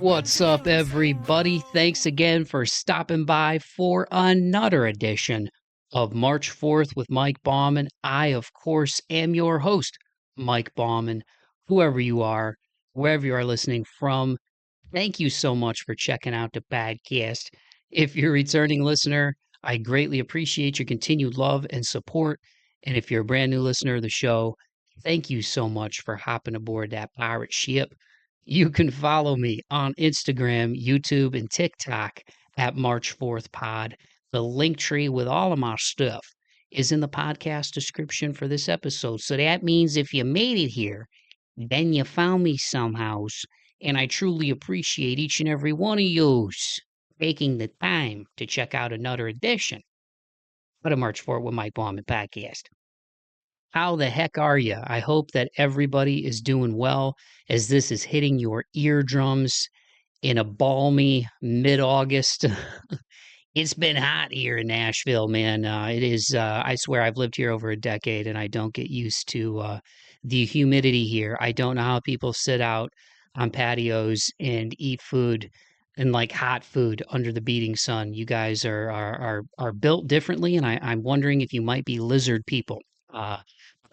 What's up, everybody? Thanks again for stopping by for another edition of March 4th with Mike Bauman. I, of course, am your host, Mike Bauman. Whoever you are, wherever you are listening from, thank you so much for checking out the podcast. If you're a returning listener, I greatly appreciate your continued love and support. And if you're a brand new listener of the show, thank you so much for hopping aboard that pirate ship. You can follow me on Instagram, YouTube, and TikTok at March 4th Pod. The link tree with all of my stuff is in the podcast description for this episode. So that means if you made it here, then you found me somehow. And I truly appreciate each and every one of yous taking the time to check out another edition of the March 4th with Mike Bauman podcast. How the heck are you? I hope that everybody is doing well as this is hitting your eardrums in a balmy mid-August. It's been hot here in Nashville, man. It is, I swear I've lived here over a decade and I don't get used to the humidity here. I don't know how people sit out on patios and eat food and like hot food under the beating sun. You guys are built differently, and I'm wondering if you might be lizard people.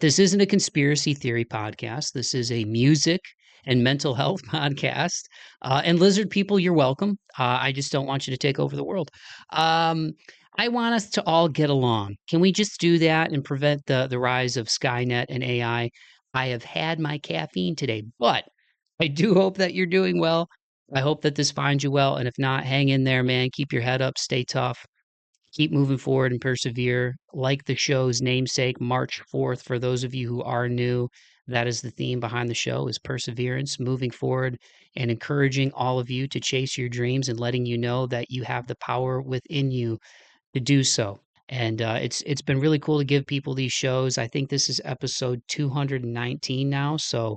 This isn't a conspiracy theory podcast. This is a music and mental health podcast. And lizard people, you're welcome. I just don't want you to take over the world. I want us to all get along. Can we just do that and prevent the rise of Skynet and AI? I have had my caffeine today, but I do hope that you're doing well. I hope that this finds you well. And if not, hang in there, man. Keep your head up. Stay tough. Keep moving forward and persevere. Like the show's namesake, March 4th, for those of you who are new, that is the theme behind the show, is perseverance, moving forward and encouraging all of you to chase your dreams and letting you know that you have the power within you to do so. And it's been really cool to give people these shows. I think this is episode 219 now. So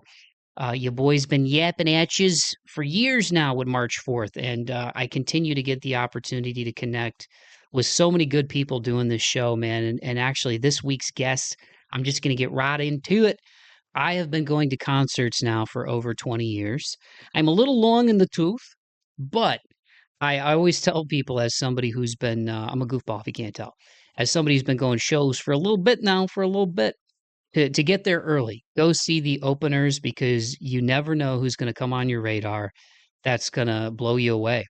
your boy's been yapping at yous for years now with March 4th. And I continue to get the opportunity to connect with so many good people doing this show, man. And actually, this week's guest, I'm just going to get right into it. I have been going to concerts now for over 20 years. I'm a little long in the tooth, but I always tell people, as somebody who's been, I'm a goofball if you can't tell, as somebody who's been going shows for a little bit now, to get there early. Go see the openers, because you never know who's going to come on your radar that's going to blow you away.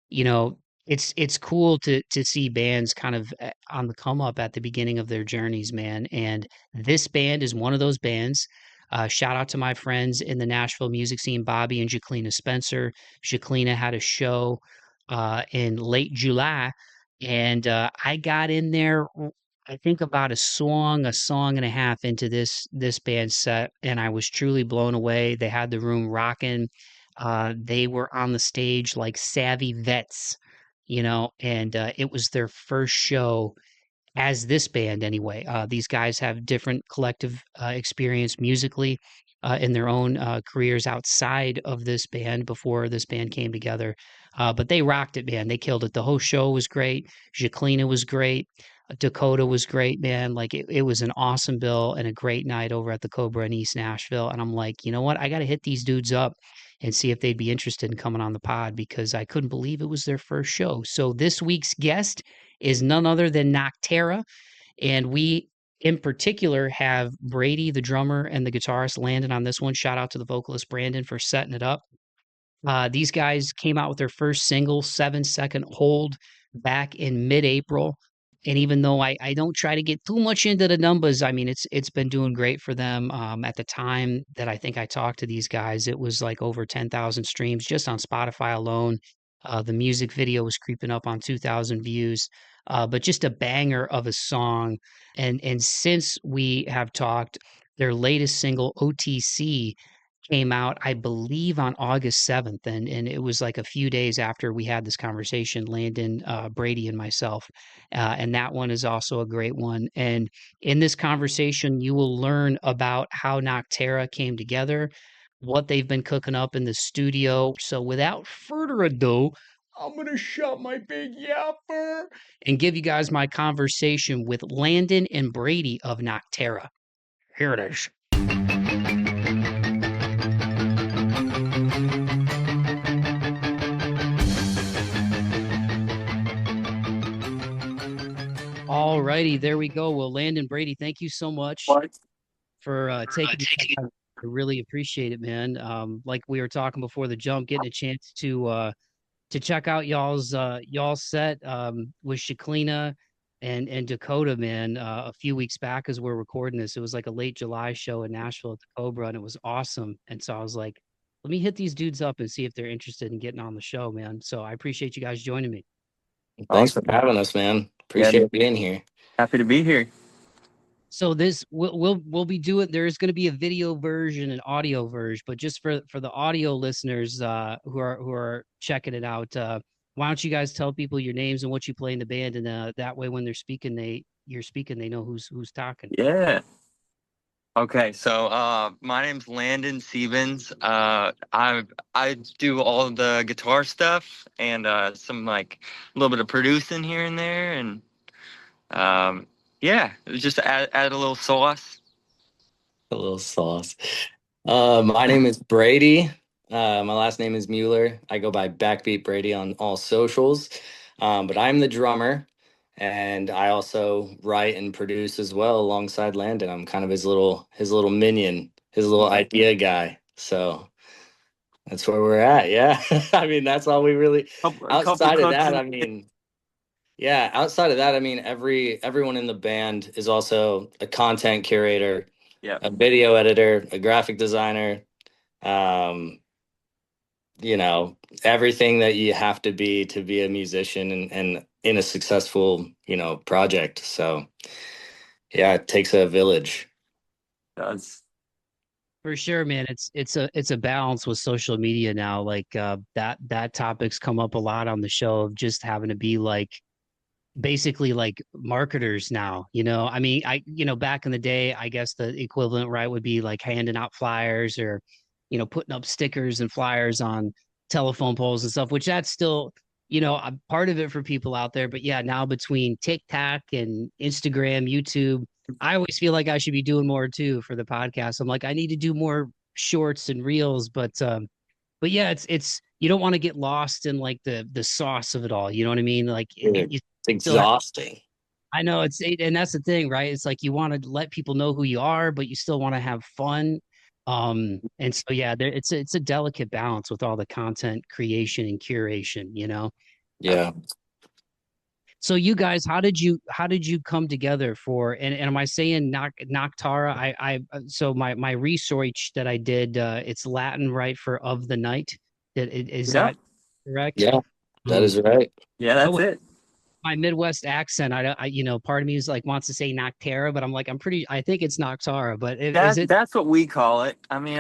You know, it's cool to see bands kind of on the come up at the beginning of their journeys, man. And this band is one of those bands. Shout out to my friends in the Nashville music scene, Bobby and Zhaklina Spencer. Zhaklina had a show in late July, and I got in there, I think about a song and a half into this band set, and I was truly blown away. They had the room rocking. They were on the stage like savvy vets, and it was their first show as this band anyway. These guys have different collective experience musically in their own careers outside of this band before this band came together. But they rocked it, man. They killed it. The whole show was great. Zhaklina was great. Dakota was great, man. Like it was an awesome bill and a great night over at the Cobra in East Nashville. And I'm like, you know what? I got to hit these dudes up and see if they'd be interested in coming on the pod, because I couldn't believe it was their first show. So this week's guest is none other than Noctara. And we, in particular, have Brady, the drummer, and the guitarist, Landon, on this one. Shout out to the vocalist, Brandon, for setting it up. These guys came out with their first single, 7-Second Hold, back in mid-April. And even though I don't try to get too much into the numbers, I mean, it's been doing great for them. At the time that I think I talked to these guys, it was like over 10,000 streams just on Spotify alone. The music video was creeping up on 2,000 views, but just a banger of a song. And since we have talked, their latest single, OTC, came out, I believe, on August 7th. And it was like a few days after we had this conversation, Landon, Brady, and myself. And that one is also a great one. And in this conversation, you will learn about how Noctara came together, what they've been cooking up in the studio. So without further ado, I'm going to shut my big yapper and give you guys my conversation with Landon and Brady of Noctara. Here it is. All righty, there we go. Well, Landon, Brady, thank you so much for taking the time. I really appreciate it, man. Like we were talking before the jump, getting a chance to check out y'all's set with Zhaklina and Dakota, man. A few weeks back as we're recording this, it was like a late July show in Nashville at the Cobra, and it was awesome. And so I was like, let me hit these dudes up and see if they're interested in getting on the show, man. So I appreciate you guys joining me. Thanks for having us, man. Appreciate being here. Happy to be here. So this we'll be doing. There is going to be a video version and audio version, but just for the audio listeners who are checking it out, why don't you guys tell people your names and what you play in the band, and that way when you're speaking, they know who's talking. Yeah. Okay, so my name's Landon Siebens. I do all of the guitar stuff and some like a little bit of producing here and there, and yeah, just add a little sauce. A little sauce. My name is Brady. My last name is Mueller. I go by Backbeat Brady on all socials. But I'm the drummer, and I also write and produce as well alongside Landon. I'm kind of his little minion, his little idea guy. So that's where we're at. Yeah. I mean, that's all we really outside of that, I mean, yeah, outside of that, I mean, everyone in the band is also a content curator, a video editor, a graphic designer, you know, everything that you have to be a musician and in a successful, project. So yeah, it takes a village. It does. For sure, man. It's a balance with social media now. Like that topic's come up a lot on the show of just having to be like basically like marketers now. I mean, back in the day, I guess the equivalent, right, would be like handing out flyers or putting up stickers and flyers on telephone poles and stuff, which that's still a part of it for people out there. But yeah, now between TikTok and Instagram, YouTube, I always feel like I should be doing more too for the podcast. I'm like, I need to do more shorts and reels, but yeah, it's you don't want to get lost in like the sauce of it all. You know what I mean? Like It's exhausting. I know and that's the thing, right? It's like you want to let people know who you are, but you still want to have fun. And so yeah, it's a delicate balance with all the content creation and curation. Yeah. So you guys, how did you come together for and am I saying Noctara? So my research that I did, it's Latin, right, for of the night. Is that correct? Yeah, that is right. Yeah, that's it. My Midwest accent, part of me is like wants to say Noctara, but I'm like, I think it's Noctara, but is it? That's what we call it. I mean,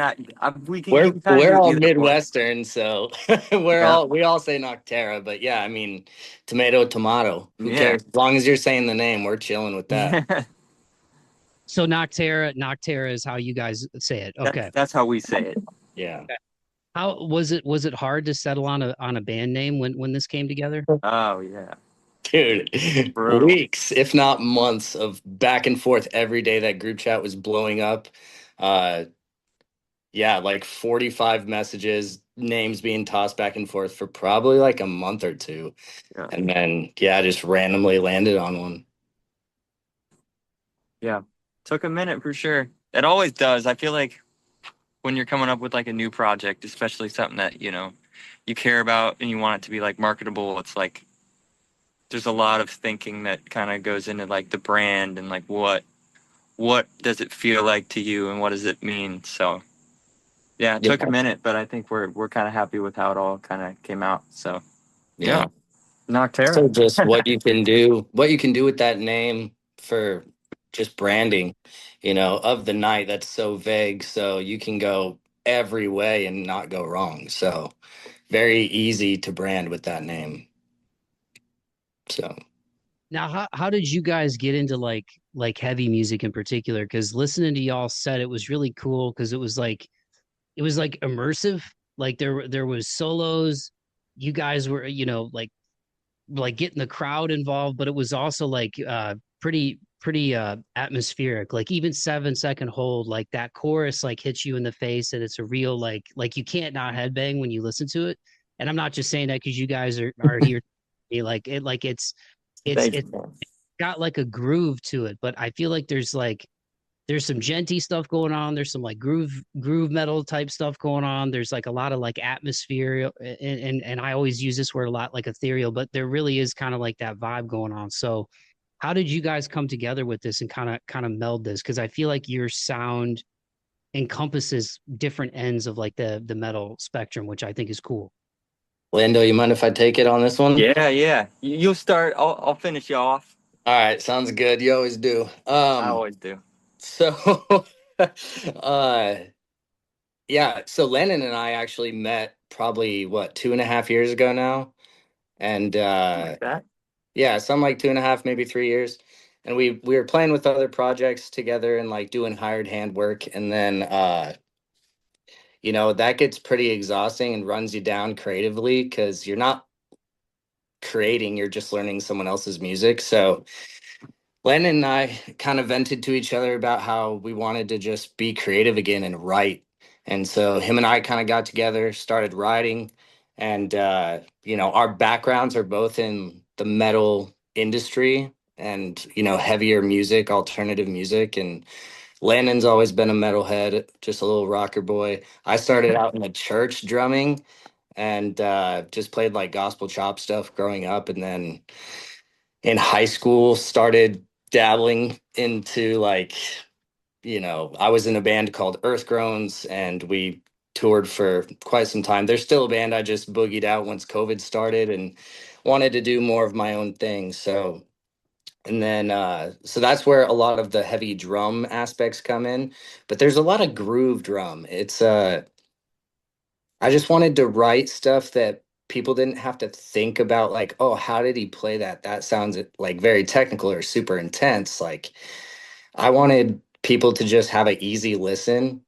we're all Midwestern, so we all say Noctara, but yeah, I mean, tomato. Who cares? As long as you're saying the name, we're chilling with that. So Noctara is how you guys say it. Okay, that's how we say it. Yeah. Okay. How was it? Was it hard to settle on a band name when this came together? Oh yeah. Dude, weeks, if not months of back and forth every day. That group chat was blowing up. Yeah, like 45 messages, names being tossed back and forth for probably like a month or two. Yeah. And then, yeah, just randomly landed on one. Yeah, took a minute for sure. It always does. I feel like when you're coming up with like a new project, especially something that, you care about and you want it to be like marketable, it's like there's a lot of thinking that kind of goes into like the brand and like what does it feel like to you and what does it mean? So yeah, it took a minute, but I think we're kind of happy with how it all kind of came out. So yeah. Noctara. So just what you can do with that name for just branding, of the night, that's so vague. So you can go every way and not go wrong. So very easy to brand with that name. So now, how did you guys get into like heavy music in particular? Because listening to y'all set, it was really cool because it was like immersive. Like there was solos. You guys were like getting the crowd involved, but it was also like pretty atmospheric. Like even 7 second hold, like that chorus like hits you in the face, and it's a real like you can't not headbang when you listen to it. And I'm not just saying that because you guys are here. Like it's got like a groove to it, but I feel like there's some genty stuff going on. There's some like groove metal type stuff going on. There's like a lot of like atmosphere, and I always use this word a lot, like ethereal, but there really is kind of like that vibe going on. So how did you guys come together with this and kind of meld this? Because I feel like your sound encompasses different ends of like the metal spectrum, which I think is cool. Lando, you mind if I take it on this one? Yeah. You'll start. I'll finish you off. All right, sounds good. You always do. I always do. So, uh, yeah. So Landon and I actually met probably what 2.5 years ago now, and Like that. yeah, some like 2.5, maybe 3 years. And we were playing with other projects together and like doing hired hand work, and then that gets pretty exhausting and runs you down creatively because you're not creating, you're just learning someone else's music. So Landon and I kind of vented to each other about how we wanted to just be creative again and write. And so him and I kind of got together, started writing, and our backgrounds are both in the metal industry and heavier music, alternative music. And Landon's always been a metalhead, just a little rocker boy. I started out in the church drumming and just played like gospel chop stuff growing up, and then in high school started dabbling into like I was in a band called Earth Groans, and we toured for quite some time. There's still a band. I just boogied out once COVID started and wanted to do more of my own thing. So and then so that's where a lot of the heavy drum aspects come in, but there's a lot of groove drum. It's I just wanted to write stuff that people didn't have to think about, like, oh, how did he play that? That sounds like very technical or super intense. Like, I wanted people to just have an easy listen,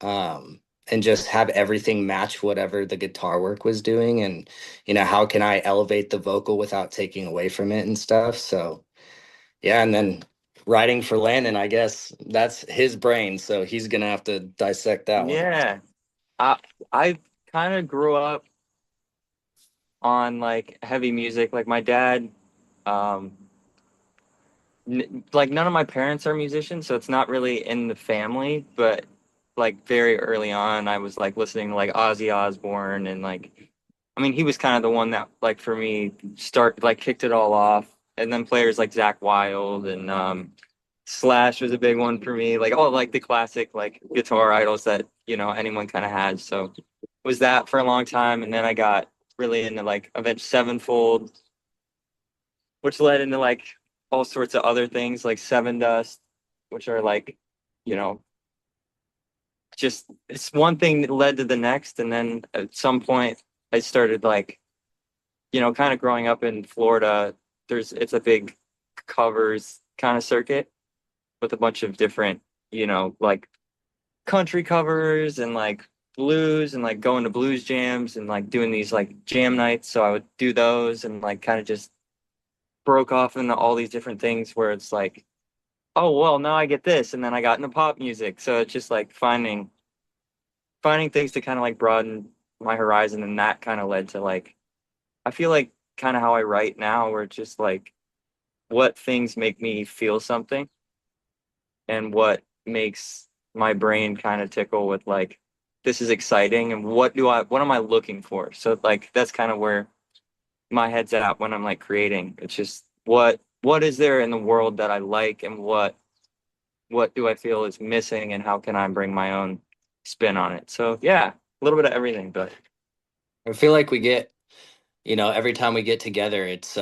and just have everything match whatever the guitar work was doing. And, how can I elevate the vocal without taking away from it and stuff? So, yeah. And then writing for Landon, I guess that's his brain. So he's going to have to dissect that one. Yeah. I kind of grew up on like heavy music. Like my dad, um, like none of my parents are musicians, so it's not really in the family. But like very early on, I was like listening to like Ozzy Osbourne and like, I mean, he was kind of the one that like for me kicked it all off. And then players like Zach Wild and Slash was a big one for me. Like all like the classic like guitar idols that anyone kind of has. So was that for a long time, and then I got really into like Avenged Sevenfold, which led into like all sorts of other things like Seven Dust, which are like, you know, just it's one thing that led to the next. And then at some point I started like, kind of growing up in Florida, it's a big covers kind of circuit with a bunch of different, like country covers and like blues and like going to blues jams and like doing these like jam nights. So I would do those and like kind of just broke off into all these different things where it's like, oh well, now I get this, and then I got into pop music. So it's just like finding things to kind of like broaden my horizon, and that kind of led to like I feel like kind of how I write now, where it's just like what things make me feel something and what makes my brain kind of tickle with like this is exciting and what am I looking for? So like that's kind of where my head's at when I'm like creating. It's just what is there in the world that I like, and what do I feel is missing, and how can I bring my own spin on it? So yeah, a little bit of everything, but I feel like we get, every time we get together, it's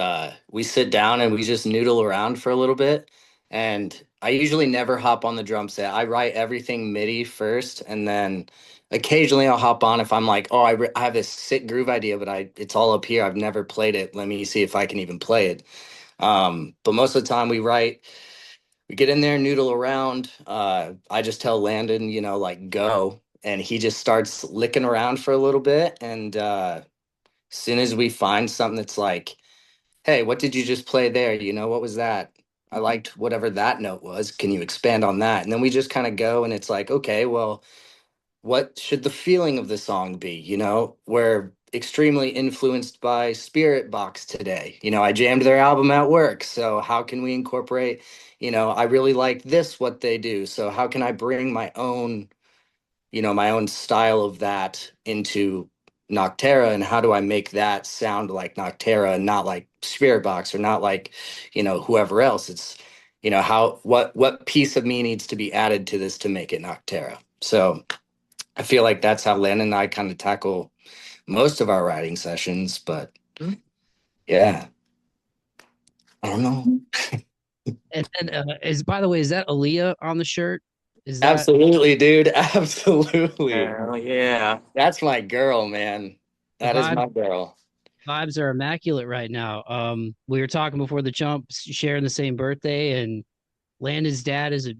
we sit down and we just noodle around for a little bit. And I usually never hop on the drum set. I write everything MIDI first, and then occasionally I'll hop on if I'm like, oh, I have this sick groove idea, but it's all up here. I've never played it. Let me see if I can even play it. But most of the time we get in there, noodle around. I just tell Landon, like go, and he just starts licking around for a little bit. And as soon as we find something that's like, hey, what did you just play there? What was that? I liked whatever that note was. Can you expand on that? And then we just kind of go, and it's like, okay, well, what should the feeling of the song be? Where extremely influenced by Spirit Box today. You know, I jammed their album at work. So how can we incorporate, you know, I really like this, what they do. So how can I bring my own, you know, my own style of that into Noctara, and how do I make that sound like Noctara and not like Spirit Box or not like, you know, whoever else. It's, you know, how what piece of me needs to be added to this to make it Noctara. So I feel like that's how Landon and I kind of tackle most of our writing sessions, but yeah, I don't know. And by the way, is that Aaliyah on the shirt? Is that Absolutely, dude. Absolutely. Hell yeah. That's my girl, man. the That is vibe? my girl. Vibes are immaculate right now. We were talking before the jump, sharing the same birthday, and Landon's dad is a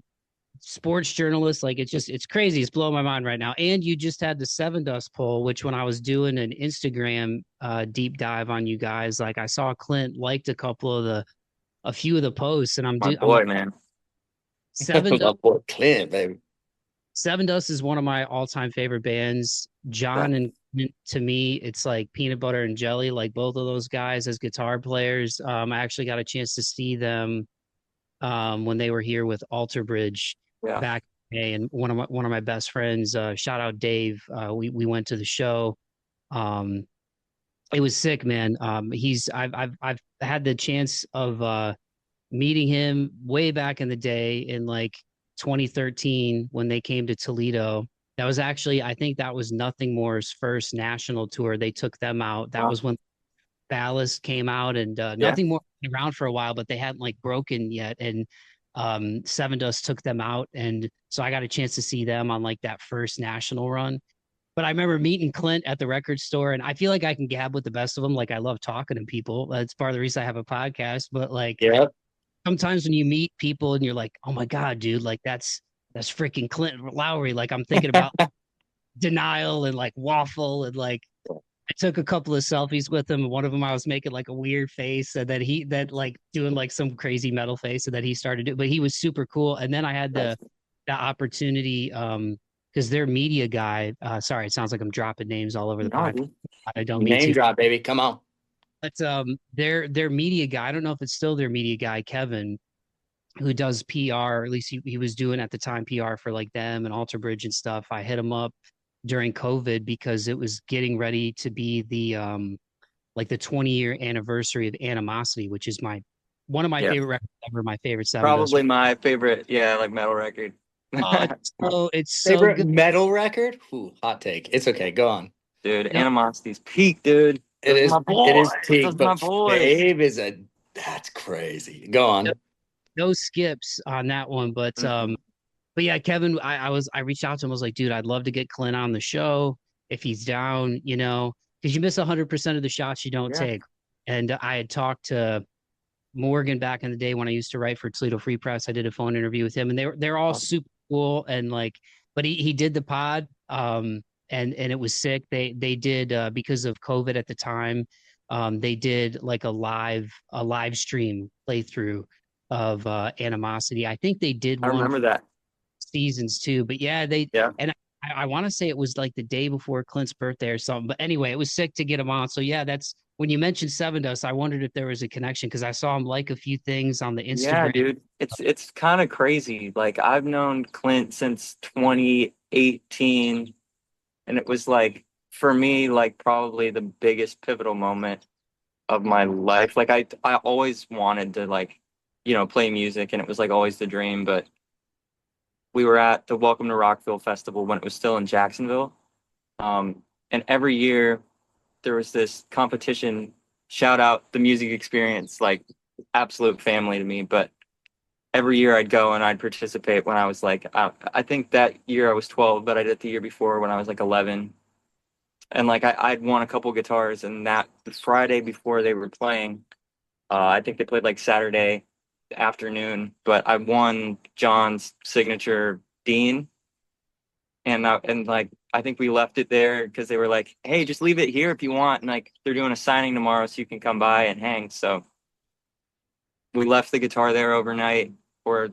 sports journalist. Like it's crazy. It's blowing my mind right now. And you just had the Seven Dust poll, which when I was doing an Instagram deep dive on you guys, like I saw Clint liked a few of the posts, and My I'm like boy, man. Seven My Dust. boy Clint, baby. Seven Dust is one of my all-time favorite bands. John and Clint, to me, it's like peanut butter and jelly. Like both of those guys as guitar players. I actually got a chance to see them when they were here with Alter Bridge Yeah. back in the day, and one of my best friends, shout out Dave. We went to the show. Um, it was sick, man. I've had the chance of meeting him way back in the day in like 2013 when they came to Toledo. That was actually, I think that was Nothing More's first national tour. They took them out. That Wow. was when Ballast came out, and Yeah. Nothing More been around for a while, but they hadn't like broken yet. And Seven Dust took them out, and so I got a chance to see them on like that first national run. But I remember meeting Clint at the record store, and I feel like I can gab with the best of them. Like I love talking to people. That's part of the reason I have a podcast. But like Yep. sometimes when you meet people and you're like, oh my God, dude, like that's freaking Clint Lowry. Like I'm thinking about Denial and like Waffle, and like I took a couple of selfies with him. One of them I was making like a weird face, and then that like doing like some crazy metal face, and then he started it. But he was super cool. And then I had the opportunity because their media guy, sorry, it sounds like I'm dropping names all over the No, podcast. dude. I don't mean Name to. drop, baby. Come on. But their media guy, I don't know if it's still their media guy, Kevin, who does PR, or at least he was doing at the time PR for like them and Alter Bridge and stuff. I hit him up during COVID because it was getting ready to be the like the 20-year anniversary of Animosity, which is my one of my Yeah. favorite records ever, my favorite Seven Dust. Probably my favorite, yeah, like metal record. Oh, it's so Favorite good. metal record? Ooh, hot take. It's okay. Go on. Dude, No, Animosity's peak, dude. It Those are is. my It is boys. peak, Those are my but boys. Fave is a. That's crazy. Go no, on. no skips on that one, Mm-mm. but yeah, Kevin, I reached out to him. I was like, dude, I'd love to get Clint on the show if he's down, because you miss 100% of the shots you don't Yeah. take. And I had talked to Morgan back in the day when I used to write for Toledo Free Press. I did a phone interview with him, and they're all super cool, and like, but he did the pod, and it was sick. They did because of COVID at the time, they did like a live stream playthrough of Animosity. I think they did I one remember that. seasons too. But yeah, Yeah. and I want to say it was like the day before Clint's birthday or something. But anyway, it was sick to get him on. So yeah, that's when you mentioned Seven Dust, I wondered if there was a connection because I saw him like a few things on the Yeah, Instagram. dude. It's kind of crazy. Like I've known Clint since 2018, and it was like for me like probably the biggest pivotal moment of my life. Like I always wanted to like, play music, and it was like always the dream, but we were at the Welcome to Rockville Festival when it was still in Jacksonville. And every year there was this competition, shout out the music experience, like absolute family to me. But every year I'd go and I'd participate when I was like, I think that year I was 12, but I did the year before when I was like 11. And like I'd won a couple guitars, and that the Friday before they were playing, I think they played like Saturday afternoon, but I won John's signature Dean, and like I think we left it there because they were like, "Hey, just leave it here if you want." And like they're doing a signing tomorrow, so you can come by and hang. So we left the guitar there overnight, or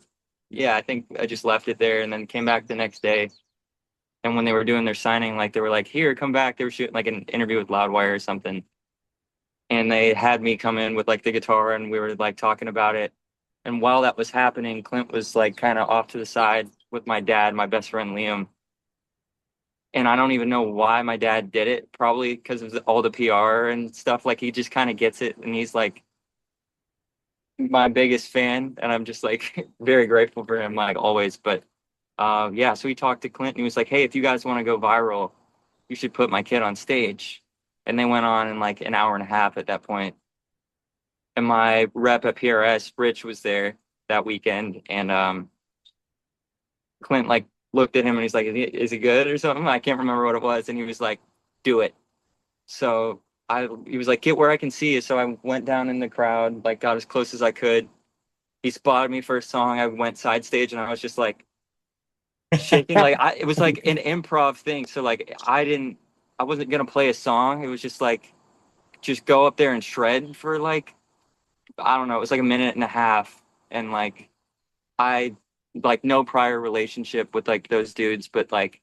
yeah, I think I just left it there and then came back the next day. And when they were doing their signing, like they were like, here, come back. They were shooting like an interview with Loudwire or something. And they had me come in with like the guitar and we were like talking about it. And while that was happening, Clint was like kind of off to the side with my dad, my best friend Liam. And I don't even know why my dad did it, probably because of all the PR and stuff. Like he just kind of gets it. And he's like my biggest fan. And I'm just like very grateful for him, like always. But yeah, so he talked to Clint and he was like, hey, if you guys want to go viral, you should put my kid on stage. And they went on in like an hour and a half at that point. And my rep at PRS, Rich, was there that weekend. And Clint like looked at him and he's like, is he good or something? I can't remember what it was. And he was like, do it. So he was like, get where I can see you. So I went down in the crowd, like got as close as I could. He spotted me for a song. I went side stage and I was just like shaking. Like it was like an improv thing. So like I wasn't going to play a song. It was just like, just go up there and shred for like, I don't know. It was like a minute and a half. And like, I like no prior relationship with like those dudes, but like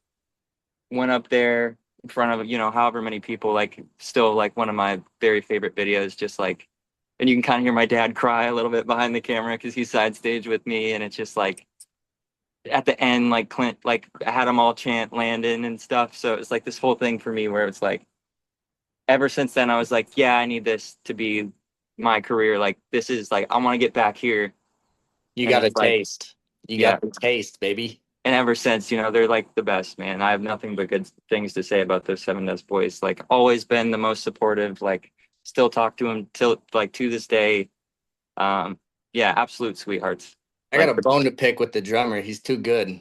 went up there in front of, however many people, like still like one of my very favorite videos, just like, and you can kind of hear my dad cry a little bit behind the camera because he's side stage with me. And it's just like at the end, like Clint, like had them all chant Landon and stuff. So it's like this whole thing for me where it's like, ever since then, I was like, yeah, I need this to be my career. Like this is like, I want to get back here. You And got a it's like, taste. You got a taste, baby. and ever since, they're like the best, man. I have nothing but good things to say about those Seven Dust Boys. Like always been the most supportive, like still talk to them till like to this day. Yeah, absolute sweethearts. I Like got a bone to pick with the drummer. He's too good.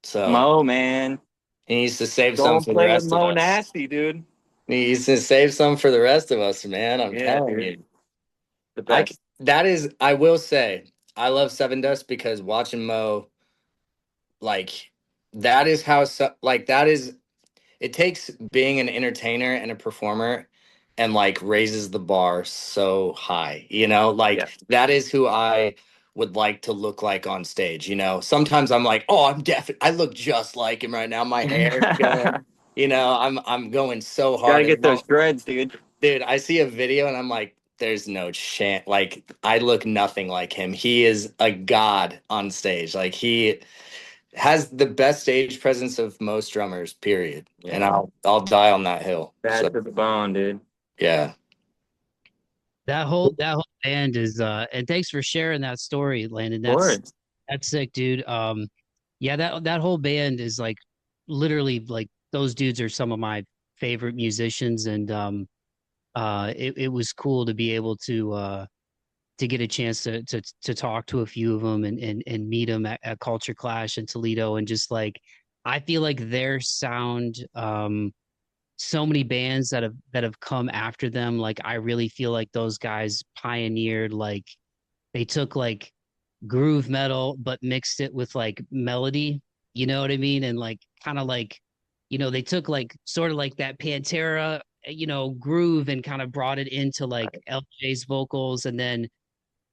So Mo, man. he needs to save some Don't for the play with rest of Mo us. Nasty, dude. He needs to save some for the rest of us, man. I'm Yeah, telling dude. you. The best. I will say, I love Seven Dust because watching Mo, like, that is how, like, that is, it takes being an entertainer and a performer and like raises the bar so high, like Yeah. that is who I would like to look like on stage. Sometimes I'm like, oh, I look just like him right now. My hair is going, I'm going so Gotta hard. get those dreads, dude. Dude, I see a video and I'm like, there's no chance. Like, I look nothing like him. He is a god on stage. Like, he has the best stage presence of most drummers, period. Yeah. And I'll die on that hill. Bad So, to the bone, dude. yeah. That whole band is and thanks for sharing that story, Landon. Lord. That's sick, dude. Yeah, that whole band is like literally like those dudes are some of my favorite musicians, and it was cool to be able to get a chance to talk to a few of them and meet them at Culture Clash in Toledo, and just like I feel like their sound, so many bands that have come after them, like I really feel like those guys pioneered, like they took like groove metal but mixed it with like melody, you know what I mean? And like kind of like, they took like sort of like that Pantera, groove and kind of brought it into like LJ's vocals, and then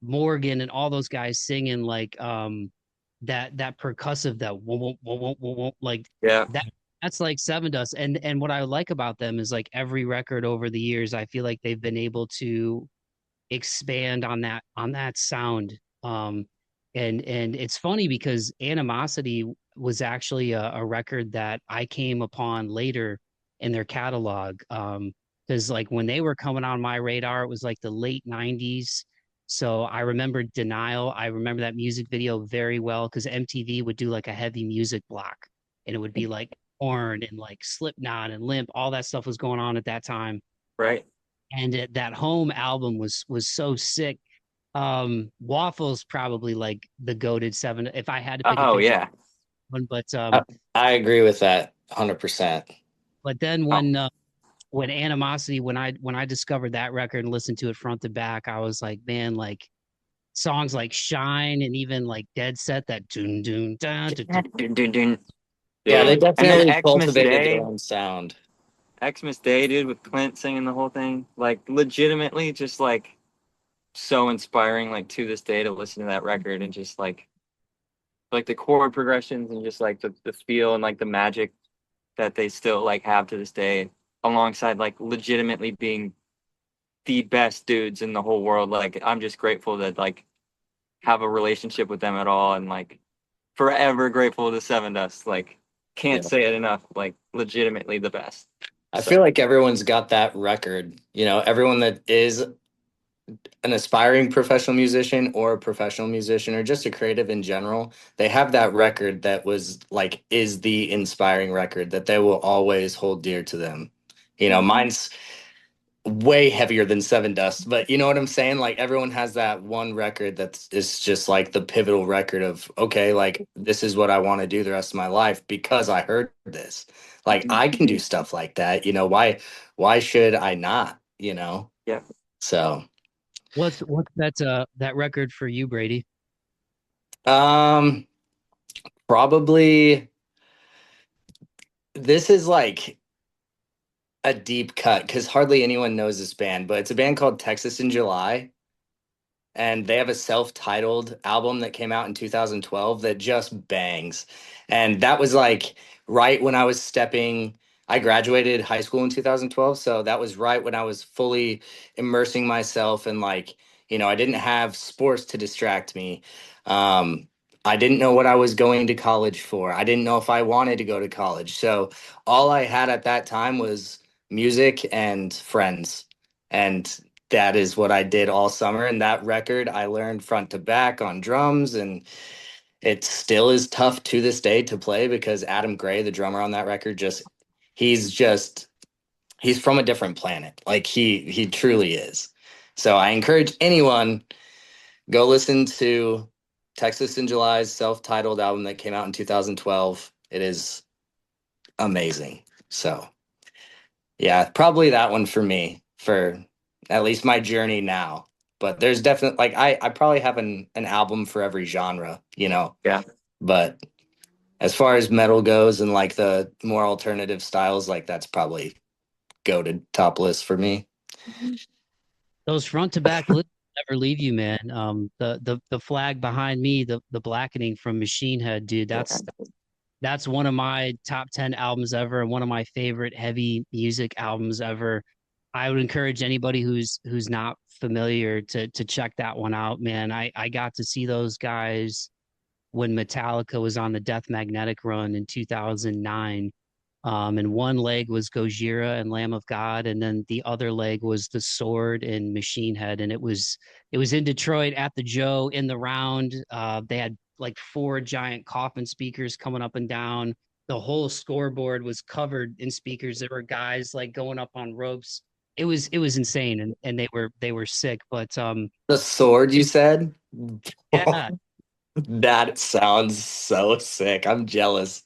Morgan and all those guys singing like that percussive, that won't, like Yeah. that that's like Seven Dust. And what I like about them is like every record over the years, I feel like they've been able to expand on that sound. And it's funny because Animosity was actually a record that I came upon later in their catalog. Because like when they were coming on my radar, it was like the late 90s. So I remember Denial. I remember that music video very well because MTV would do like a heavy music block, and it would be like Korn and like Slipknot and Limp. All that stuff was going on at that time, Right. and that Home album was so sick. Waffles probably like the goated seven if I had to pick a Oh, favorite yeah. one. But I agree with that 100%. then Oh, when Animosity, when I discovered that record and listened to it front to back, I was like, man, like songs like Shine and even like Dead Set, that dun dun dun dun, dun. dun, dun, dun. Yeah, they Dude. And then definitely Xmas cultivated their Day. own sound. Xmas Day, dude, with Clint singing the whole thing. Like legitimately just like so inspiring, like to this day to listen to that record and just like the chord progressions and just like the feel and like the magic that they still like have to this day, alongside like legitimately being the best dudes in the whole world. Like I'm just grateful to like have a relationship with them at all, and like forever grateful to Seven Dust. Like can't Yeah. say it enough. Like legitimately the best. I feel like everyone's got that record. You know, everyone that is an aspiring professional musician or a professional musician or just a creative in general, they have that record that was like is the inspiring record that they will always hold dear to them. You know, mine's way heavier than Seven Dust, but you know what I'm saying? Like everyone has that one record that's is just like the pivotal record of okay, like this is what I want to do the rest of my life because I heard this. Like I can do stuff like that, you know, why should I not, you know? Yeah. So What's that record for you, Brady? um probably this is like a deep cut because hardly anyone knows this band, but it's a band called Texas in July. And they have a self-titled album that came out in 2012 that just bangs. And that was like right when I graduated high school in 2012, so that was right when I was fully immersing myself and like, you know, I didn't have sports to distract me. Um, I didn't know what I was going to college for. I didn't know if I wanted to go to college. So all I had at that time was music and friends. And that is what I did all summer. And that record I learned front to back on drums. And it still is tough to this day to play because Adam Gray, the drummer on that record, he's just he's from a different planet. Like he truly is. So I encourage anyone go listen to Texas in July's self-titled album that came out in 2012. It is amazing. So yeah, probably that one for me for at least my journey now. But there's definitely like I probably have an album for every genre, you know. Yeah. But as far as metal goes and like the more alternative styles, like that's probably go to top list for me. Those front to back lists never leave you, man. The flag behind me, the blackening from Machine Head, dude. That's one of my top 10 albums ever and one of my favorite heavy music albums ever. I would encourage anybody who's not familiar to check that one out, man. I got to see those guys when Metallica was on the Death Magnetic run in 2009. And one leg was Gojira and Lamb of God, and then the other leg was the Sword and Machine Head. And it was in Detroit at the Joe in the round. They had like four giant coffin speakers coming up and down. The whole scoreboard was covered in speakers. There were guys like going up on ropes. It was insane, and they were sick. But The Sword, you said? yeah, That sounds so sick. I'm jealous.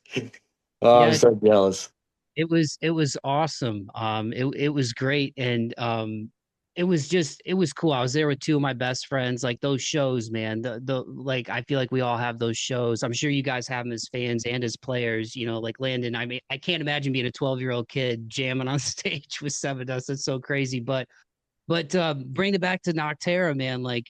Oh, I'm yeah, so jealous. it was awesome. It was great, and it was cool. I was there with two of my best friends. Like those shows, man. The like I feel like we all have those shows. I'm sure you guys have them as fans and as players. You know, like Landon. I mean, I can't imagine being a 12-year-old kid jamming on stage with Seven Dust. That's so crazy. But bring it back to Noctara, man. Like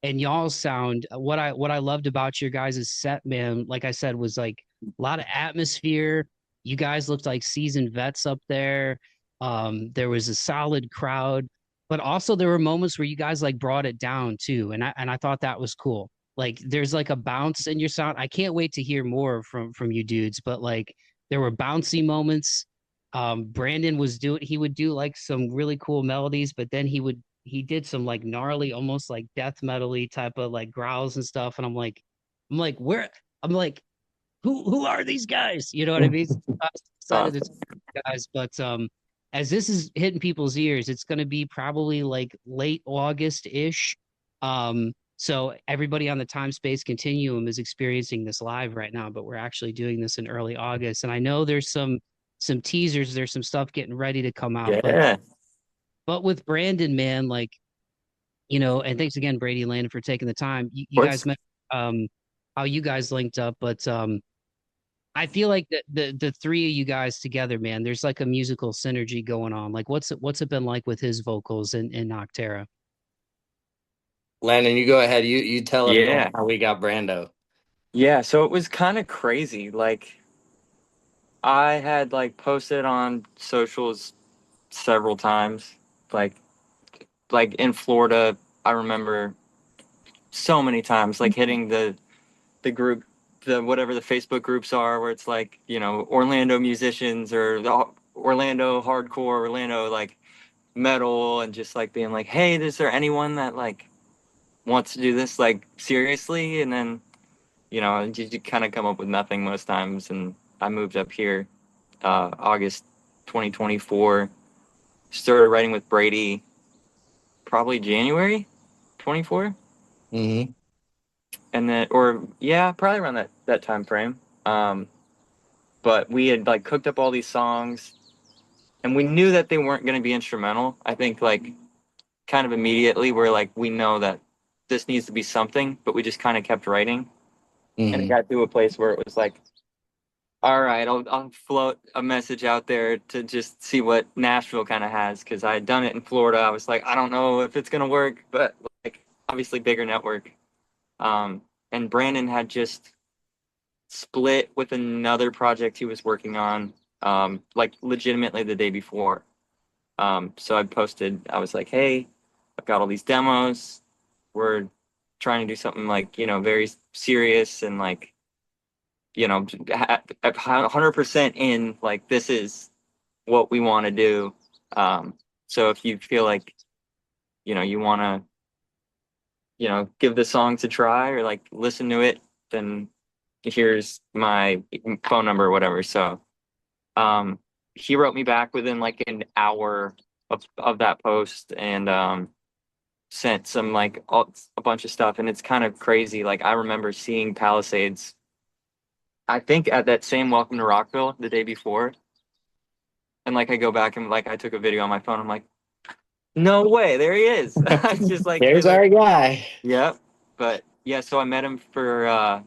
and y'all's sound, what I loved about your guys' set, man, like I said, was like a lot of atmosphere. You guys looked like seasoned vets up there. There was a solid crowd, but also there were moments where you guys like brought it down too, and I thought that was cool. Like there's like a bounce in your sound. I can't wait to hear more from you dudes, but like there were bouncy moments. Brandon he would do like some really cool melodies, but then he did some like gnarly, almost like death metal-y type of like growls and stuff. And where I'm like, who are these guys? You know what I mean? So I was excited to talk to you guys, but as this is hitting people's ears, it's gonna be probably like late August-ish. So everybody on the time space continuum is experiencing this live right now, but we're actually doing this in early August. And I know there's some teasers, there's some stuff getting ready to come out, Yeah. but with Brandon, man, like and thanks again, Brady and Landon, for taking the time. You Course. guys met how you guys linked up, but I feel like the three of you guys together, man, there's like a musical synergy going on. Like what's it been like with his vocals in Noctara? Landon, you go ahead. You tell everyone Yeah. how we got Brando. Yeah. So it was kind of crazy. Like I had like posted on socials several times, like in Florida. I remember so many times like hitting the group, the whatever the Facebook groups are, where it's like, you know, Orlando musicians or the Orlando hardcore, Orlando like metal, and just like being like, hey, is there anyone that like wants to do this like seriously? And then, you know, you kind of come up with nothing most times. And I moved up here August 2024, started writing with Brady probably January 24. Mm-hmm. And then, or yeah, probably around that time frame. But we had like cooked up all these songs, and we knew that they weren't going to be instrumental. I think like kind of immediately we're like, we know that this needs to be something, but we just kind of kept writing. And it Mm-hmm. got to a place where it was like, all right, I'll float a message out there to just see what Nashville kind of has, because I had done it in Florida. I was like, I don't know if it's gonna work, but like obviously bigger network. And Brandon had just split with another project he was working on, like legitimately the day before. So I posted, I was like, hey, I've got all these demos. We're trying to do something like, you know, very serious and like, you know, 100% in, like, this is what we want to do. So if you feel like, you know, you want to, you know, give the songs a try or like listen to it, then here's my phone number or whatever. So um, he wrote me back within like an hour of that post, and sent some like a bunch of stuff. And it's kind of crazy. Like I remember seeing Palisades, I think at that same Welcome to Rockville the day before. And like I go back and like I took a video on my phone. I'm like, no way, there he is. I just like There's was like, our guy. yep. But yeah, so I met him for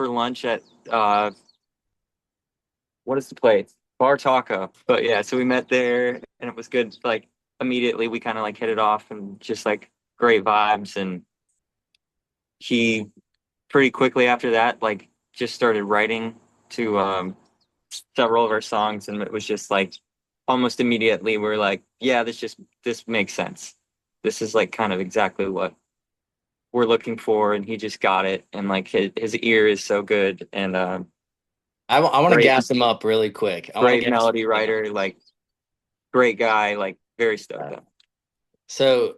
lunch at what is the place? Bar Taco. But yeah, so we met there and it was good. Like immediately we kind of like hit it off and just like great vibes. And he pretty quickly after that, like just started writing to several of our songs. And it was just like almost immediately we're like, yeah, this makes sense. This is like kind of exactly what we're looking for. And he just got it. And like his ear is so good. And I want to great, gas him up really quick. I want to great gas melody him up. writer, like great guy, like very stoked up. So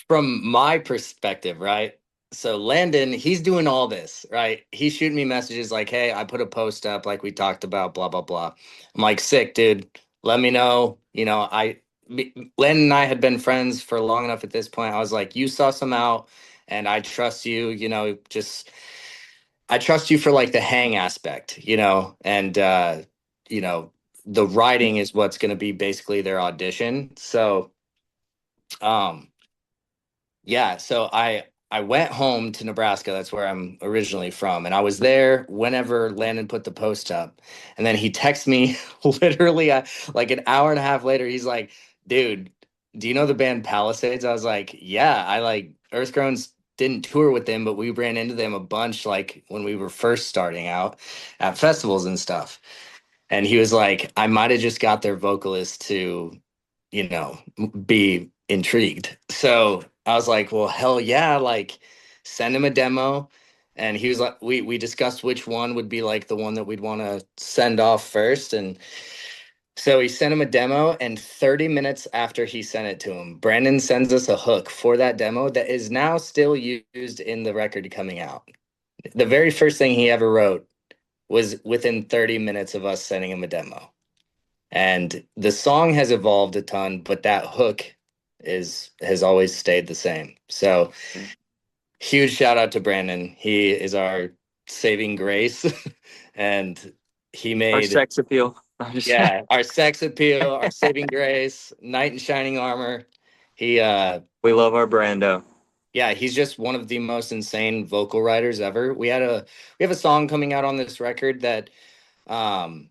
from my perspective, right? So Landon, he's doing all this, right? He's shooting me messages like, "Hey, I put a post up like we talked about, blah blah blah." I'm like, "Sick, dude. Let me know." You know, Landon and I had been friends for long enough at this point. I was like, "You saw some out, and I trust you. You know, just I trust you for like the hang aspect, you know, and you know, the writing is what's going to be basically their audition." So, um yeah, so I went home to Nebraska. That's where I'm originally from, and I was there whenever Landon put the post up. And then he texted me literally like an hour and a half later. He's like, "Dude, do you know the band Palisades?" I was like, "Yeah, I like Earthgroans didn't tour with them, but we ran into them a bunch like when we were first starting out at festivals and stuff." And he was like, "I might have just got their vocalist to, you know, be intrigued." So I was like, well, hell yeah, like send him a demo. And he was like, we discussed which one would be like the one that we'd want to send off first. And so he sent him a demo, and 30 minutes after he sent it to him, Brandon sends us a hook for that demo that is now still used in the record coming out. The very first thing he ever wrote was within 30 minutes of us sending him a demo. And the song has evolved a ton, but that hook has always stayed the same. So huge shout out to Brandon. He is our saving grace. And he Our made, sex appeal. I'm just yeah, our sex appeal, our saving grace, knight in shining armor. He we love our Brando. yeah, he's just one of the most insane vocal writers ever. We have a song coming out on this record that um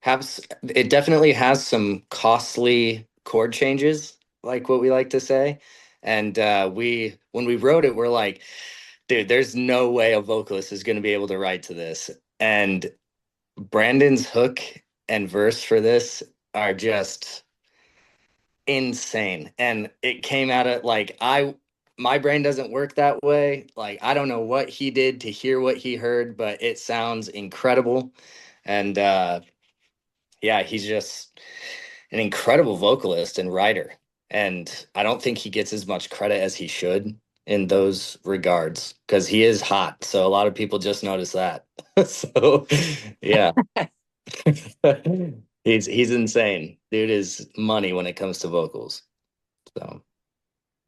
it definitely has some costly chord changes, like what we like to say. And we when we wrote it, we're like, dude, there's no way a vocalist is going to be able to write to this. And Brandon's hook and verse for this are just insane. And it came out of like my brain doesn't work that way. Like I don't know what he did to hear what he heard, but it sounds incredible. And yeah, he's just an incredible vocalist and writer. And I don't think he gets as much credit as he should in those regards because he is hot. So a lot of people just notice that. So yeah. He's insane. Dude is money when it comes to vocals. So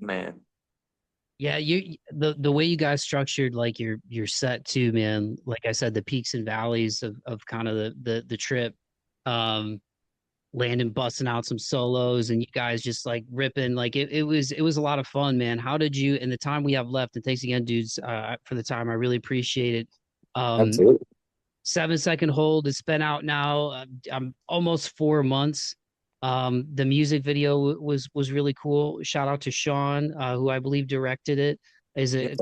Man. Yeah, the way you guys structured like your set too, man. Like I said, the peaks and valleys of kind of the trip. Um, Landon busting out some solos and you guys just like ripping. Like it was a lot of fun, man. How did you in the time we have left? And thanks again, dudes, for the time. I really appreciate it. Um, absolutely. 7 second hold. It's been out now. I'm almost 4 months. The music video was really cool. Shout out to Sean, who I believe directed it. Is it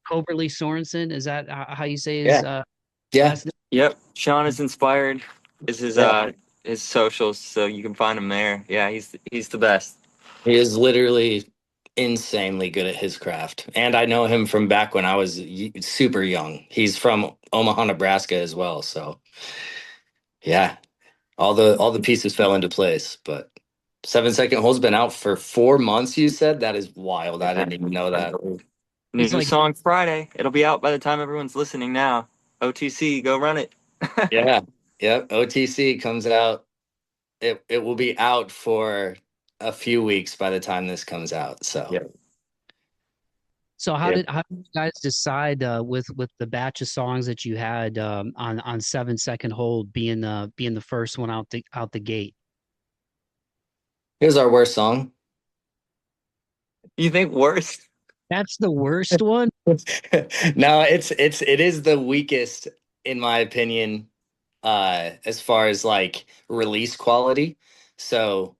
Cobra Lee Sorensen? Is that how you say his Yeah. Yeah. last name? Yep. Sean is inspired. Is Yeah. his socials, so you can find him there. Yeah, he's the best. He is literally insanely good at his craft. And I know him from back when I was super young. He's from Omaha, Nebraska as well. So yeah, all the pieces fell into place. But 7 second hold's been out for 4 months, you said? That is wild. I didn't even know that. New It's like song Friday. It'll be out by the time everyone's listening now. OTC, go run it. Yeah. Yep. OTC comes out. It will be out for a few weeks by the time this comes out. So Yeah. so. How yeah. did you guys decide with the batch of songs that you had on 7 second hold being the first one out the gate? Here's our worst song. You think worse? That's the worst one. No, it is the weakest in my opinion, as far as like release quality. So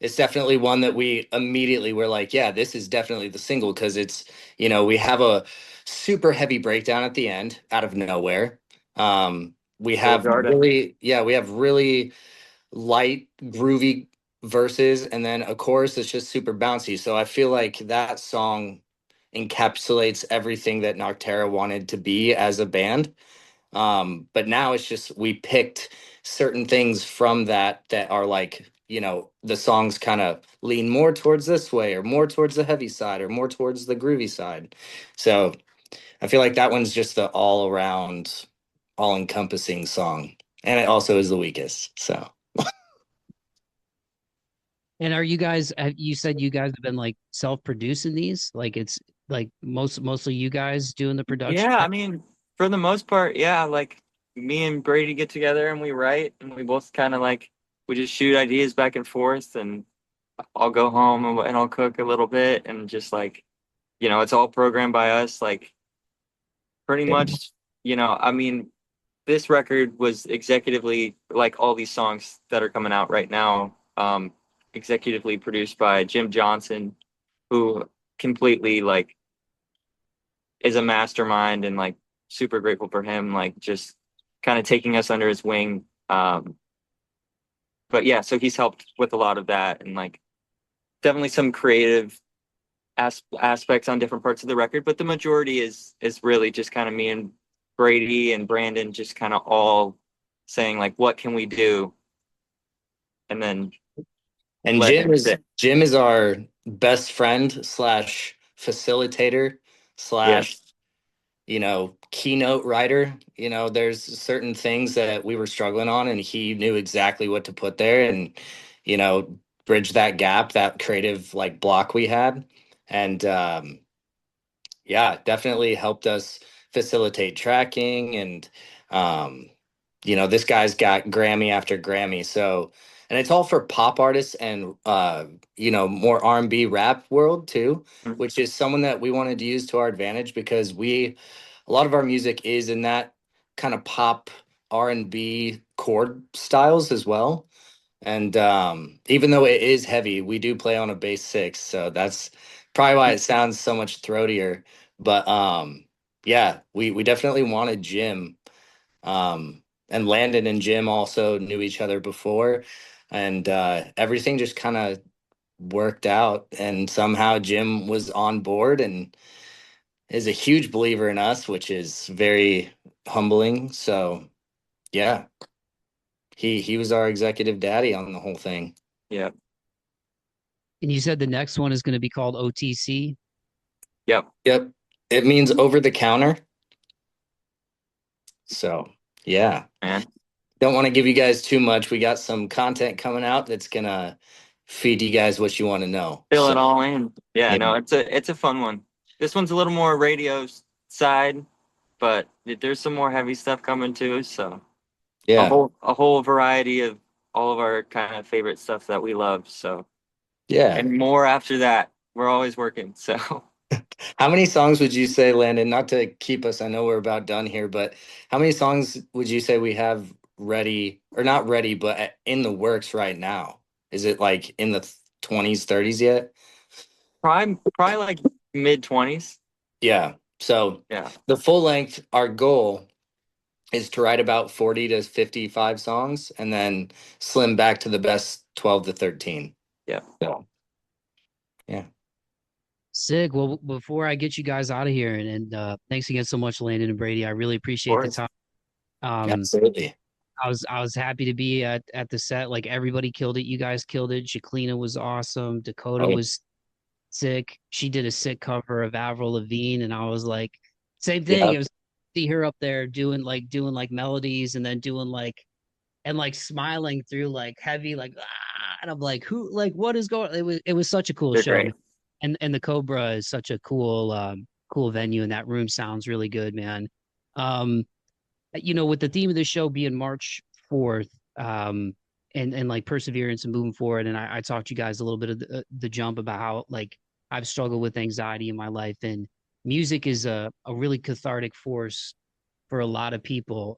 it's definitely one that we immediately were like, yeah, this is definitely the single because it's, we have a super heavy breakdown at the end out of nowhere. We have Garden. really light, groovy verses, and then a chorus that's just super bouncy. So I feel like that song encapsulates everything that Noctara wanted to be as a band. But now it's just we picked certain things from that are like, the songs kind of lean more towards this way or more towards the heavy side or more towards the groovy side. So I feel like that one's just the all around, all encompassing song. And it also is the weakest. So And are you guys? You said you guys have been like self-producing these? Like it's like mostly you guys doing the production? Yeah, I mean, for the most part, yeah. Like me and Brady get together and we write, and we both kind of like we just shoot ideas back and forth, and I'll go home and I'll cook a little bit, and just like it's all programmed by us. Like pretty much, I mean, this record was executively like all these songs that are coming out right now, executively produced by Jim Johnson, who completely like is a mastermind, and like super grateful for him, like just kind of taking us under his wing. But yeah, so he's helped with a lot of that, and like definitely some creative aspects on different parts of the record, but the majority is really just kind of me and Brady and Brandon just kind of all saying like, what can we do, and then and Jim is our best friend slash facilitator slash keynote writer. There's certain things that we were struggling on and he knew exactly what to put there and bridge that gap, that creative like block we had. And yeah, definitely helped us facilitate tracking. And this guy's got Grammy after Grammy. So, and it's all for pop artists and more R&B rap world too, which is someone that we wanted to use to our advantage because a lot of our music is in that kind of pop R&B chord styles as well. And even though it is heavy, we do play on a bass six, so that's probably why it sounds so much throatier. But yeah, we definitely wanted Jim. and Landon and Jim also knew each other before, and everything just kind of worked out. And somehow Jim was on board and is a huge believer in us, which is very humbling. So yeah, he was our executive daddy on the whole thing. Yeah. And you said the next one is going to be called OTC. Yep. Yep. It means over the counter. So yeah. Man. Don't want to give you guys too much. We got some content coming out that's gonna feed you guys what you want to know. Fill it So, all in. Yeah, yeah. no, it's a fun one. This one's a little more radio side, but there's some more heavy stuff coming too. So Yeah. a whole variety of all of our kind of favorite stuff that we love. So Yeah. and more after that. We're always working. So How many songs would you say, Landon, not to keep us, I know we're about done here, but how many songs would you say we have ready, or not ready, but in the works right now? Is it like in the 20s, 30s yet? probably like mid-20s. Yeah. So Yeah. the full length, our goal is to write about 40 to 55 songs and then slim back to the best 12 to 13. Yeah. So, yeah. Sick. Well, before I get you guys out of here, and thanks again so much, Landon and Brady. I really appreciate the time. Absolutely. I was happy to be at the set. Like everybody killed it. You guys killed it. Zhaklina was awesome. Dakota was sick. She did a sick cover of Avril Lavigne, and I was like, same thing. Yeah. It was see her up there doing like melodies and then doing like and like smiling through like heavy like and I'm like who like what is going it was such a cool They're show, great. man. And the Cobra is such a cool venue, and that room sounds really good, man. Um with the theme of the show being March 4th, and like perseverance and moving forward. And I talked to you guys a little bit of the jump about how like I've struggled with anxiety in my life, and music is a really cathartic force for a lot of people.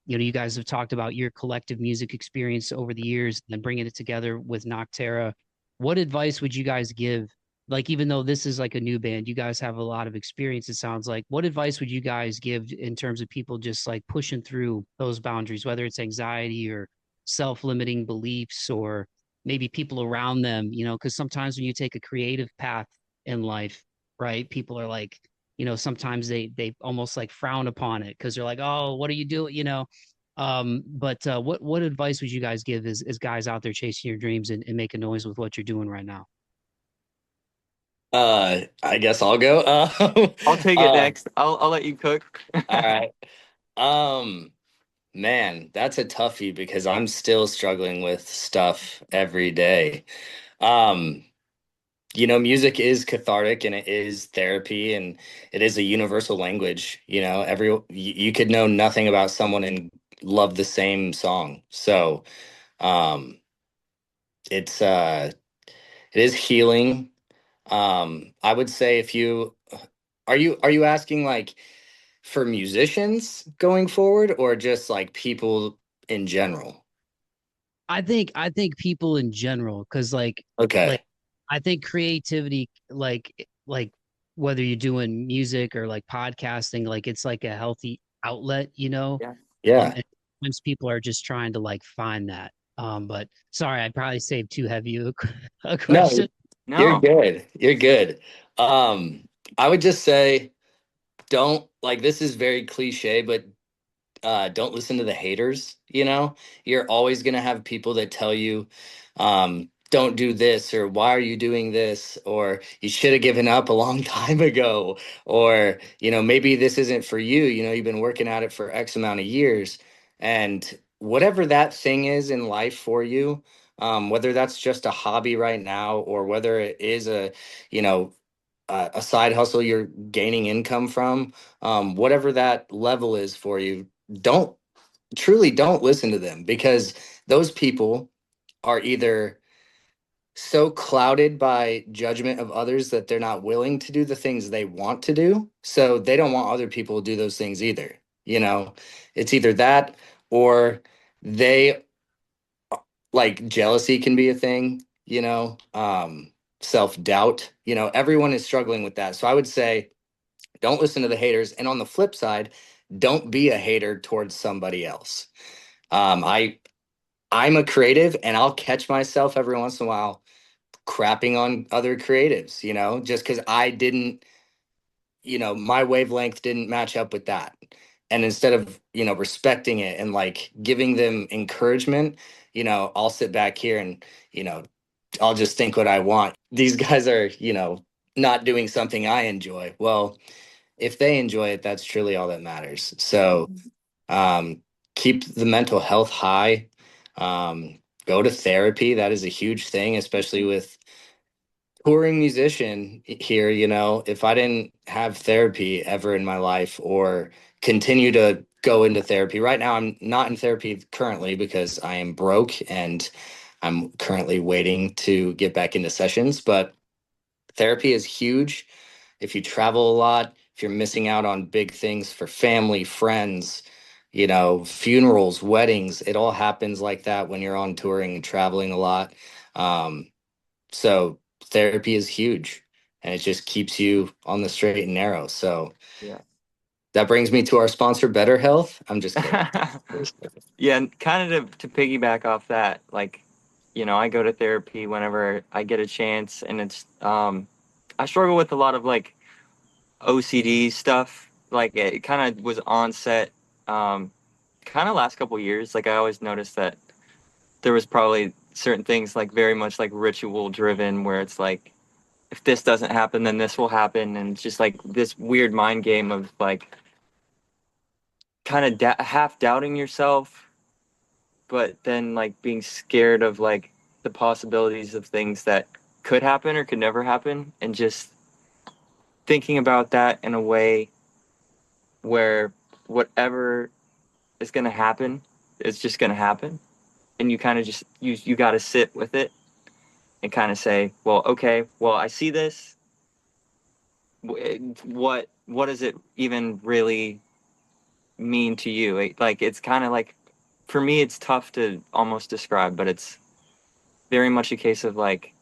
You guys have talked about your collective music experience over the years and then bringing it together with Noctara. What advice would you guys give? Like, even though this is like a new band, you guys have a lot of experience, it sounds like. What advice would you guys give in terms of people just like pushing through those boundaries, whether it's anxiety or self-limiting beliefs or maybe people around them, because sometimes when you take a creative path in life, right, people are like, sometimes they almost like frown upon it because they're like, oh, what are you doing, but what advice would you guys give as guys out there chasing your dreams and making noise with what you're doing right now? I guess I'll go. I'll take it next. I'll let you cook. All right. Man, that's a toughie because I'm still struggling with stuff every day. Um, music is cathartic and it is therapy and it is a universal language. You could know nothing about someone and love the same song. So, um, it is healing. I would say if you are you asking like for musicians going forward or just like people in general? I think people in general, because like Okay. I think creativity, like whether you're doing music or like podcasting, like it's like a healthy outlet, Yeah. Yeah. and sometimes people are just trying to like find that. But sorry, I probably saved too heavy a No, question. you're No. good. You're good. I would just say don't like this is very cliche, but don't listen to the haters. You're always going to have people that tell you, don't do this, or why are you doing this, or you should have given up a long time ago, or maybe this isn't for you. You've been working at it for X amount of years, and whatever that thing is in life for you, whether that's just a hobby right now or whether it is you know a side hustle you're gaining income from, whatever that level is for you, don't truly don't listen to them because those people are either so clouded by judgment of others that they're not willing to do the things they want to do. So they don't want other people to do those things either. It's either that or they like jealousy can be a thing, self-doubt, everyone is struggling with that. So I would say don't listen to the haters. And on the flip side, don't be a hater towards somebody else. I'm a creative, and I'll catch myself every once in a while crapping on other creatives, just because I didn't, my wavelength didn't match up with that. And instead of, respecting it and like giving them encouragement, I'll sit back here and, I'll just think what I want. These guys are, not doing something I enjoy. Well, if they enjoy it, that's truly all that matters. So um, keep the mental health high. Go to therapy. That is a huge thing, especially with touring musician here. If I didn't have therapy ever in my life or continue to go into therapy right now, I'm not in therapy currently because I am broke and I'm currently waiting to get back into sessions. But therapy is huge. If you travel a lot, if you're missing out on big things for family, friends, funerals, weddings, it all happens like that when you're on touring and traveling a lot. So therapy is huge, and it just keeps you on the straight and narrow. So Yeah. that brings me to our sponsor, Better Health. I'm just kidding. Yeah, and kind of to piggyback off that, like, I go to therapy whenever I get a chance, and it's I struggle with a lot of like OCD stuff. Like it kind of was onset kind of last couple years. Like I always noticed that there was probably certain things like very much like ritual driven where it's like if this doesn't happen then this will happen, and it's just like this weird mind game of like kind of half doubting yourself, but then like being scared of like the possibilities of things that could happen or could never happen, and just thinking about that in a way where whatever is going to happen is just going to happen, and you kind of just you got to sit with it and kind of say, well, okay, well, I see this. What does it even really mean to you? Like it's kind of like for me it's tough to almost describe, but it's very much a case of like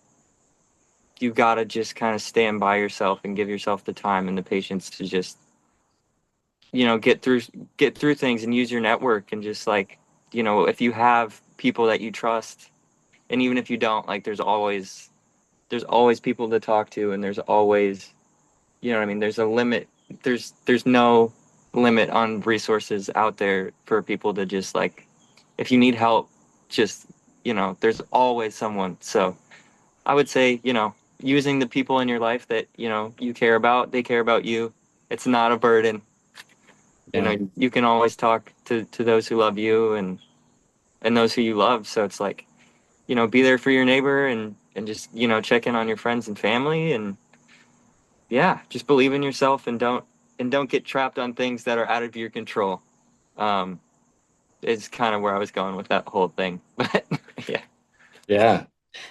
you got to just kind of stand by yourself and give yourself the time and the patience to just get through things and use your network, and just like if you have people that you trust, and even if you don't, like there's always people to talk to, and there's always, what I mean, there's a limit. There's no limit on resources out there for people to just like, if you need help, just, there's always someone. So I would say, using the people in your life that, you care about, they care about you. It's not a burden. Yeah. You can always talk to those who love you, and those who you love. So it's like, be there for your neighbor, and just, check in on your friends and family, and yeah, just believe in yourself, and don't get trapped on things that are out of your control. Um, is kind of where I was going with that whole thing. But yeah. Yeah.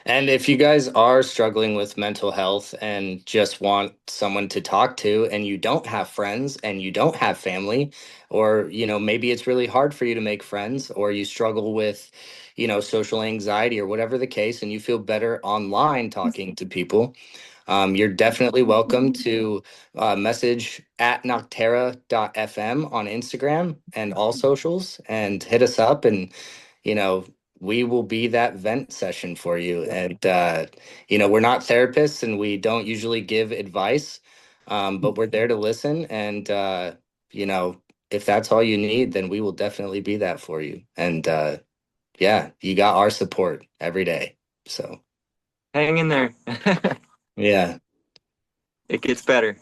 And if you guys are struggling with mental health and just want someone to talk to, and you don't have friends and you don't have family, or, maybe it's really hard for you to make friends, or you struggle with, social anxiety or whatever the case, and you feel better online talking to people, you're definitely welcome to message at Noctara.fm on Instagram and all socials and hit us up, and you know, we will be that vent session for you. And, we're not therapists and we don't usually give advice, but we're there to listen. And, you know, if that's all you need, then we will definitely be that for you. And, yeah, you got our support every day. So, Hang in there. yeah. It gets better.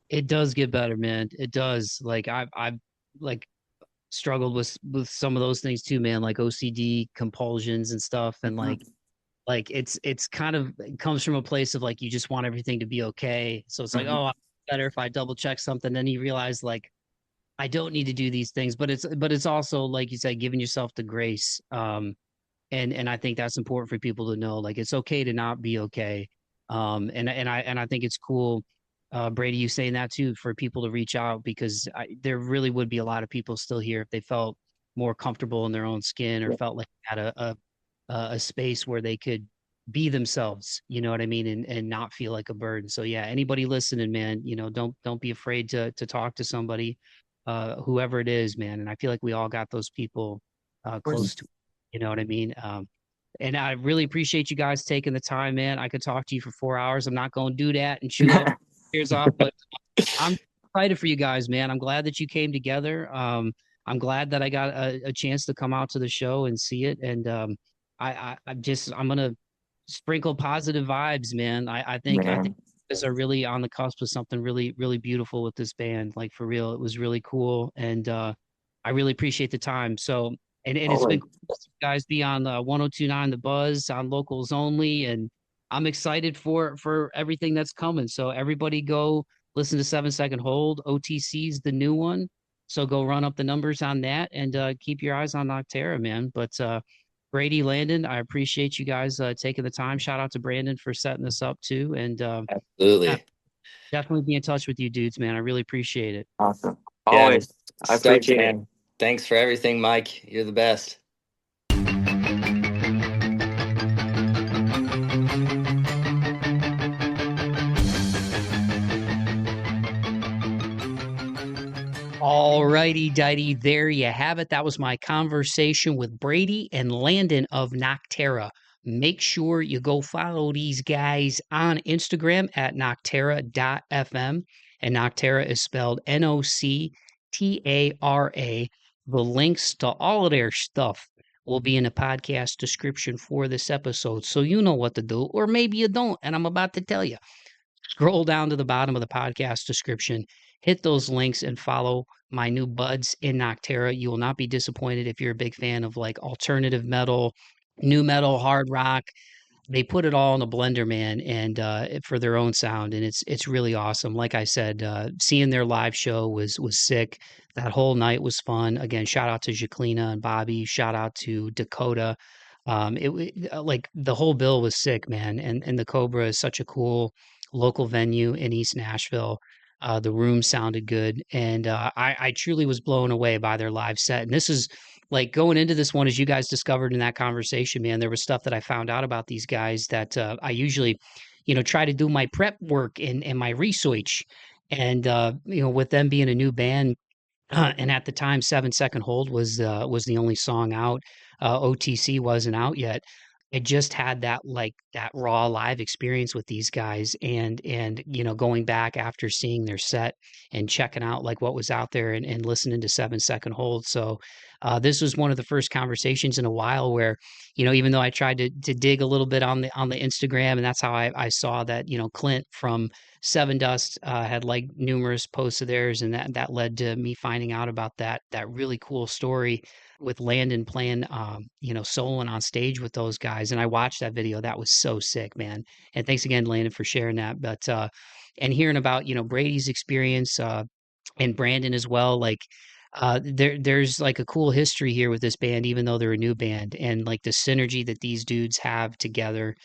It does get better, man. It does. Like I've like struggled with some of those things too, man, like OCD compulsions and stuff. And Mhm. like it's kind of it comes from a place of like you just want everything to be okay. So it's like, Mhm. oh, better if I double check something. Then you realize like I don't need to do these things, but it's also like you said, giving yourself the grace. And I think that's important for people to know. Like it's okay to not be okay. And I think it's cool, Brady, you saying that too, for people to reach out, because there really would be a lot of people still here if they felt more comfortable in their own skin or Yeah. felt like they had a space where they could be themselves, you know what I mean, and not feel like a burden. So yeah, anybody listening, man, don't be afraid to talk to somebody, whoever it is, man. And I feel like we all got those people close to, you know what I mean. And I really appreciate you guys taking the time, man. I could talk to you for 4 hours. I'm not going to do that and chew all your ears off, but I'm excited for you guys, man. I'm glad that you came together. I'm glad that I got a chance to come out to the show and see it. And I'm gonna sprinkle positive vibes, man. I think Man. you guys are really on the cusp of something really, really beautiful with this band. Like for real, it was really cool, and I really appreciate the time. So, and it's been Always. cool to see you guys be on 1029 The Buzz on locals only, and I'm excited for everything that's coming. So everybody go listen to 7 Second Hold. OTC's the new one. So go run up the numbers on that and keep your eyes on Noctara, man. But Brady, Landon, I appreciate you guys taking the time. Shout out to Brandon for setting this up too. And yeah, Absolutely. definitely be in touch with you dudes, man. I really appreciate it. Awesome. Yeah, Always. I stoked, appreciate it. man. Thanks for everything, Mike. You're the best. All righty, Dighty. There you have it. That was my conversation with Brady and Landon of Noctara. Make sure you go follow these guys on Instagram at noctara.fm. And Noctara is spelled Noctara. The links to all of their stuff will be in the podcast description for this episode. So you know what to do, or maybe you don't. And I'm about to tell you. Scroll down to the bottom of the podcast description, hit those links, and follow my new buds in Noctara. You will not be disappointed if you're a big fan of like alternative metal, new metal, hard rock. They put it all in a blender, man, and for their own sound, and it's really awesome. Like I said, seeing their live show was sick. That whole night was fun. Again, shout out to Zhaklina and Bobby. Shout out to Dakota. Like the whole bill was sick, man. And the Cobra is such a cool local venue in East Nashville. The room sounded good, and I truly was blown away by their live set. And this is like going into this one, as you guys discovered in that conversation, man, there was stuff that I found out about these guys that I usually, try to do my prep work and my research. And with them being a new band, and at the time, 7 Second Hold was the only song out. OTC wasn't out yet. I just had that raw live experience with these guys, and going back after seeing their set and checking out like what was out there and listening to 7 Second Hold. So this was one of the first conversations in a while where, even though I tried to dig a little bit on the Instagram, and that's how I saw that, Clint from Seven Dust had like numerous posts of theirs, and that led to me finding out about that really cool story with Landon playing, soloing on stage with those guys. And I watched that video. That was so sick, man. And thanks again, Landon, for sharing that. But and hearing about Brady's experience, and Brandon as well, like. There's like a cool history here with this band, even though they're a new band, and like the synergy that these dudes have together.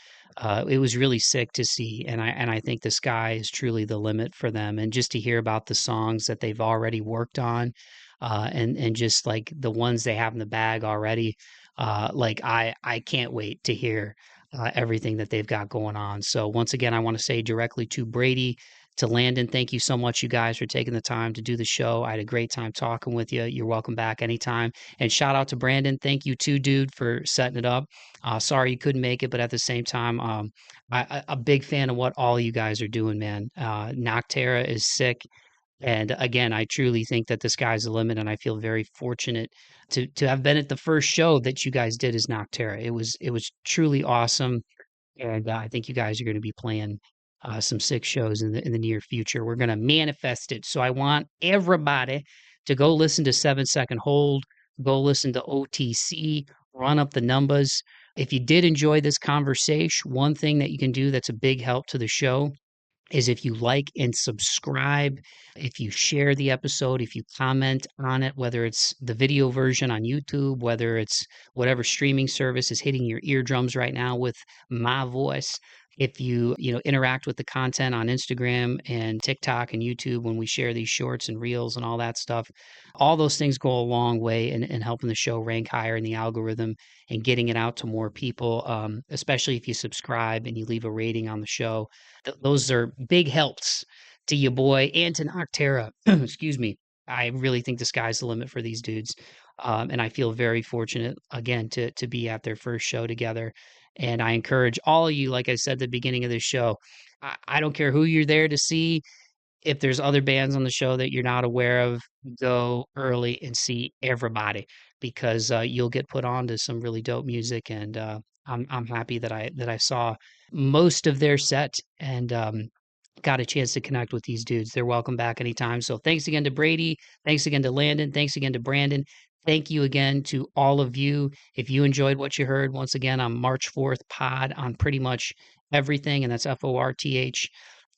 It was really sick to see, and I think the sky is truly the limit for them. And just to hear about the songs that they've already worked on, and just like the ones they have in the bag already, like I can't wait to hear everything that they've got going on. So once again, I want to say directly to Brady, to Landon, thank you so much, you guys, for taking the time to do the show. I had a great time talking with you. You're welcome back anytime. And shout out to Brandon. Thank you too, dude, for setting it up. Sorry you couldn't make it, but at the same time, a big fan of what all you guys are doing, man. Noctara is sick. And again, I truly think that the sky's the limit, and I feel very fortunate to have been at the first show that you guys did as Noctara. It was truly awesome, and I think you guys are going to be playing some sick shows in the near future. We're going to manifest it. So I want everybody to go listen to 7 Second Hold, go listen to OTC, run up the numbers. If you did enjoy this conversation, one thing that you can do that's a big help to the show is if you like and subscribe, if you share the episode, if you comment on it, whether it's the video version on YouTube, whether it's whatever streaming service is hitting your eardrums right now with my voice, If you interact with the content on Instagram and TikTok and YouTube when we share these shorts and reels and all that stuff, all those things go a long way in helping the show rank higher in the algorithm and getting it out to more people, especially if you subscribe and you leave a rating on the show. Those are big helps to you, boy, and to Noctara. Excuse me. I really think the sky's the limit for these dudes. And I feel very fortunate, again, to be at their first show together. And I encourage all of you, like I said at the beginning of this show, I don't care who you're there to see. If there's other bands on the show that you're not aware of, go early and see everybody because you'll get put on to some really dope music. And I'm happy that I saw most of their set and got a chance to connect with these dudes. They're welcome back anytime. So thanks again to Brady. Thanks again to Landon. Thanks again to Brandon. Thank you again to all of you. If you enjoyed what you heard, once again, on March 4th pod on pretty much everything, and that's FORTH.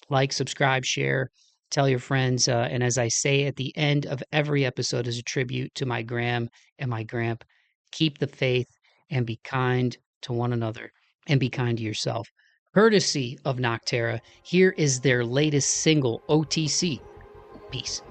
Like, subscribe, share, tell your friends. And as I say at the end of every episode as a tribute to my Gram and my Gramp, keep the faith and be kind to one another and be kind to yourself. Courtesy of Noctara, here is their latest single, OTC. Peace.